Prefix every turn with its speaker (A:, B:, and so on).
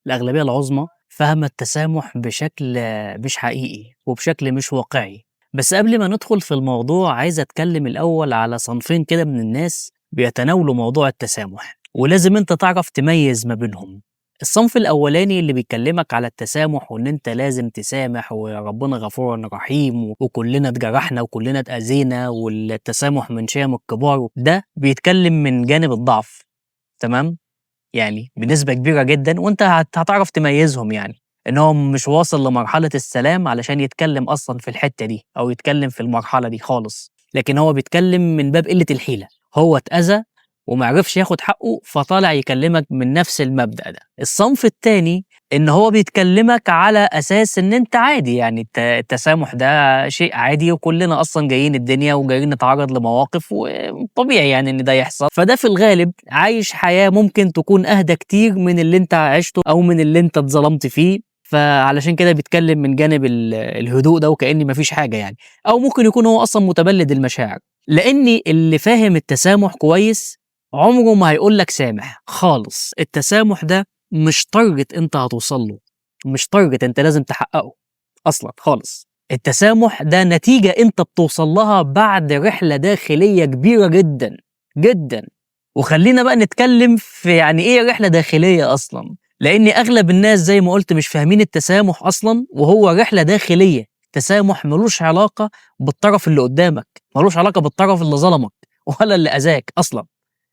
A: الأغلبية العظمى فاهمة التسامح بشكل مش حقيقي وبشكل مش واقعي. بس قبل ما ندخل في الموضوع عايز أتكلم الأول على صنفين كده من الناس بيتناولوا موضوع التسامح، ولازم أنت تعرف تميز ما بينهم. الصنف الأولاني اللي بيكلمك على التسامح وإن أنت لازم تسامح وربنا غفور رحيم وكلنا اتجرحنا وكلنا اتأذينا والتسامح من شيم الكبار، ده بيتكلم من جانب الضعف. تمام؟ يعني بنسبة كبيرة جدًا، وأنت هتعرف تميّزهم يعني، إن هو مش واصل لمرحلة السلام علشان يتكلّم أصلًا في الحتّة دي، أو يتكلّم في المرحلة دي خالص، لكن هو بيتكلّم من باب قلة الحيلة، هو اتأذى وما عرفش ياخد حقّه، فطالع يكلّمك من نفس المبدأ ده. الصنف التاني إن هو بيكلّمك على أساس إن أنت عادي، يعني التسامح ده شيء عادي وكلّنا أصلًا جايين الدنيا وجايين نتعرّض لمواقف وطبيعي يعني إن ده يحصل، فده في الغالب عايش حياة ممكن تكون أهدى كتير من اللي أنت عِشته أو من اللي أنت اتظلمت فيه، فعلشان كده بيتكلّم من جانب الهدوء ده وكإن ما فيش حاجة يعني، أو ممكن يكون هو أصلًا متبلّد المشاعر، لإن اللي فاهم التسامح كويس عمره ما هيقول لك سامح خالص. التسامح ده مش target أنت هتوصل له، مش target أنت لازم تحققه أصلًا خالص. التسامح ده نتيجة أنت بتوصل لها بعد رحلة داخلية كبيرة جدًا، جدًا. وخلّينا بقى نتكلم في يعني إيه رحلة داخلية أصلًا، لإن أغلب الناس زي ما قُلت مش فاهمين التسامح أصلًا، وهو رحلة داخلية. التسامح ما لوش علاقة بالطرف اللي قدامك، ما لوش علاقة بالطرف اللي ظلمك ولا اللي أذاك أصلًا.